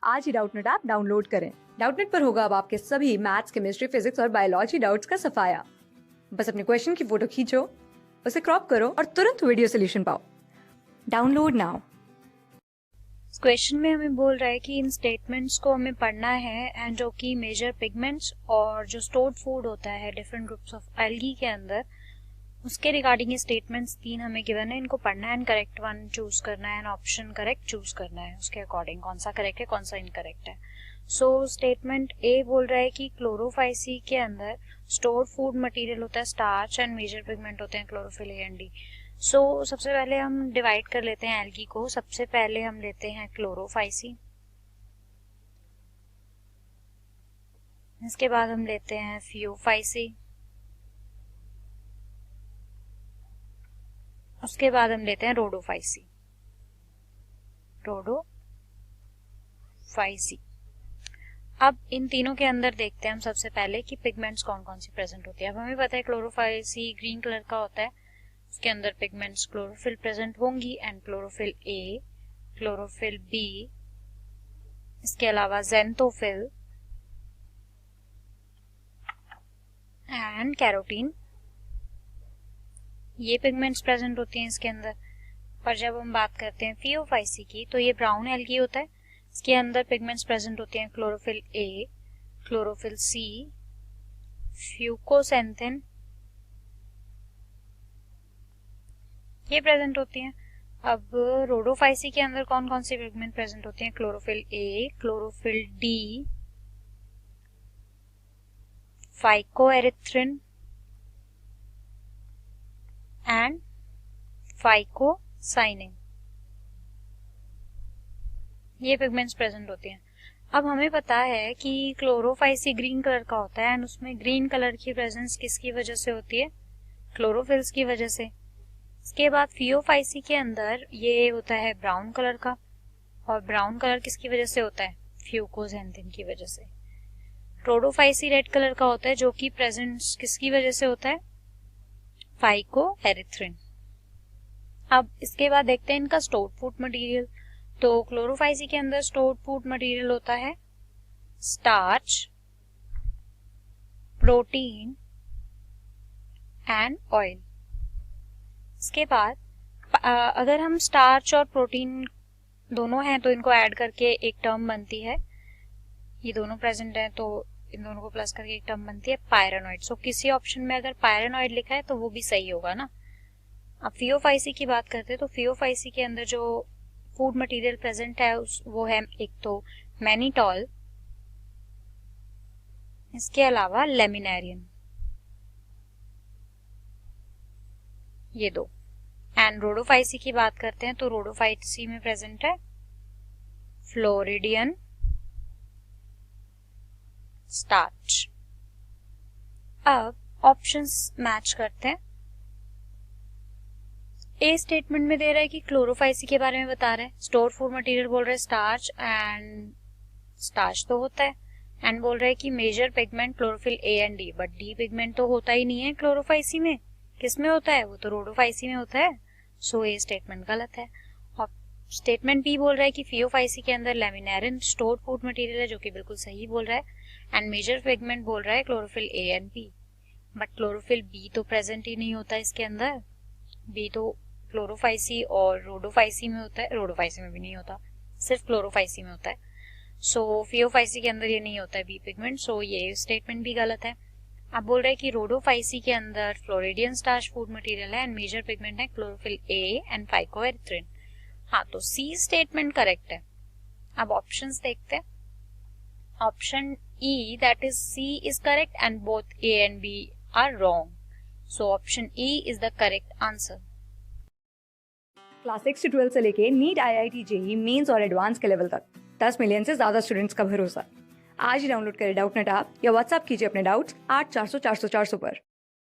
आज ही Doubtnut app download करें। Doubtnut पर होगा अब आपके सभी मैथ्स, केमिस्ट्री, फिजिक्स और बायोलॉजी डाउट्स का सफाया। बस अपने क्वेश्चन की फोटो खींचो, उसे क्रॉप करो और तुरंत वीडियो सोल्यूशन पाओ। Download now. इस क्वेश्चन में हमें बोल रहा है कि इन स्टेटमेंट्स को हमें पढ़ना है एंड जो कि मेजर पिगमेंट्स और जो स्टोर्ड फूड होता है डिफरेंट ग्रुप्स ऑफ एल्गी के अंदर, उसके रिगार्डिंग ये स्टेटमेंट्स 3 हमें गिवन है। इनको पढ़ना है एंड करेक्ट वन चूज करना है एंड ऑप्शन करेक्ट चूज करना है। उसके अकॉर्डिंग कौन सा करेक्ट है कौन सा इनकरेक्ट है। सो स्टेटमेंट ए बोल रहा है कि क्लोरोफाइसी के अंदर स्टोर्ड फूड मटेरियल होता है स्टार्च एंड मेजर पिगमेंट होते हैं क्लोरोफिल ए एंड डी। सो सबसे पहले हम डिवाइड कर लेते हैं एल्गी को। सबसे पहले हम लेते हैं क्लोरोफाइसी, इसके बाद हम लेते हैं फियोफाइसी, उसके बाद हम लेते हैं रोडोफाइसी। अब इन तीनों के अंदर देखते हैं हम सबसे पहले कि पिगमेंट्स कौन कौन सी प्रेजेंट होती है। अब हमें पता है क्लोरोफाइसी ग्रीन कलर का होता है, इसके अंदर पिगमेंट्स क्लोरोफिल प्रेजेंट होंगी and chlorophyll A, chlorophyll B, इसके अलावा ज़ेंथोफिल एंड कैरोटीन, ये पिगमेंट्स प्रेजेंट होती हैं इसके अंदर। पर जब हम बात करते हैं फियोफाइसी की तो ये ब्राउन एल्गी होता है, इसके अंदर पिगमेंट्स प्रेजेंट होते हैं क्लोरोफिल ए, क्लोरोफिल सी, फ्यूकोसेंथिन, ये प्रेजेंट होती हैं। अब रोडोफाइसी के अंदर कौन कौन सी पिगमेंट प्रेजेंट होती हैं? Chlorophyll A, chlorophyll d, phycoerythrin and phycocyanin, ये पिगमेंट्स प्रेजेंट होती हैं। अब हमें पता है कि क्लोरोफाइसी ग्रीन कलर का होता है एंड उसमें ग्रीन कलर की प्रेजेंस किसकी वजह से होती है? क्लोरोफिल्स की वजह से। इसके बाद फियोफाइसी के अंदर ये होता है ब्राउन कलर का, और ब्राउन कलर किसकी वजह से होता है? फ्यूकोजेंथिन की वजह से। रोडोफाइसी रेड कलर का होता है जो कि प्रेजेंस किसकी वजह से होता है? फाइकोएरिथ्रिन। अब इसके बाद देखते हैं इनका स्टोर्ड फूड मटेरियल। तो क्लोरोफाइसी के अंदर स्टोर्ड फूड मटेरियल होता है स्टार्च, प्रोटीन एंड ऑयल। इसके बाद अगर हम स्टार्च और प्रोटीन दोनों हैं तो इनको ऐड करके एक टर्म बनती है, ये दोनों प्रेजेंट है तो इन दोनों को प्लस करके एक टर्म बनती है पायरानोइड। सो किसी ऑप्शन में अगर पायरानोइड लिखा है तो वो भी सही होगा ना। अब फियोफाइसी की बात करते हैं तो फियोफाइसी के अंदर जो फूड मटेरियल प्रेजेंट है वो है एक तो मैनिटॉल, इसके अलावा लेमिनेरियन, ये दो। एंड रोडोफाइसी की बात करते हैं तो रोडोफाइसी में प्रेजेंट है फ्लोरिडियन, स्टार्च। अब ऑप्शंस मैच करते हैं। ए स्टेटमेंट में दे रहा है कि क्लोरोफाइसी के बारे में बता रहा है, स्टोर फूड मटेरियल बोल रहा है स्टार्च एंड स्टार्च तो होता है, एंड बोल रहा है कि major pigment chlorophyll A and D, but D pigment तो होता ही नहीं है क्लोरोफाइसी में। किस में होता है? वो तो रोडोफाइसी में होता है। सो ए स्टेटमेंट गलत है। और स्टेटमेंट बी बोल रहा है कि फियोफाइसी के अंदर लेमिनेरियन स्टोर फूड मटेरियल है, जो कि बिल्कुल सही बोल रहा है। एंड मेजर पिगमेंट बोल रहा है chlorophyll A and B, but chlorophyll B तो प्रेजेंट ही नहीं होता इसके अंदर। बी तो क्लोरोफाइसी और रोडोफाइसी में होता है, रोडोफाइसी में भी नहीं होता, सिर्फ क्लोरोफाइसी में होता है। सो फियोफाइसी के अंदर ये नहीं होता है बी पिगमेंट, सो ये स्टेटमेंट भी गलत है। अब बोल रहा है कि रोडोफाइसी के अंदर फ्लोरिडियन स्टार्च फूड मटेरियल है एंड मेजर पिगमेंट है क्लोरोफिल ए एंड फाइकोएरिथ्रिन। हाँ, तो सी स्टेटमेंट करेक्ट है। अब ऑप्शंस देखते हैं। Option E that is C is correct and both A and B are wrong, so option E is the correct answer. Class 6 से 12 से लेके नीट, IIT, JEE मेंस और एडवांस के लेवल तक 10 मिलियन से ज्यादा स्टूडेंट्स का भरोसा। आज ही डाउनलोड करें डाउटनेट ऐप या व्हाट्सएप कीजिए अपने डाउट्स 8400 400 400 पर।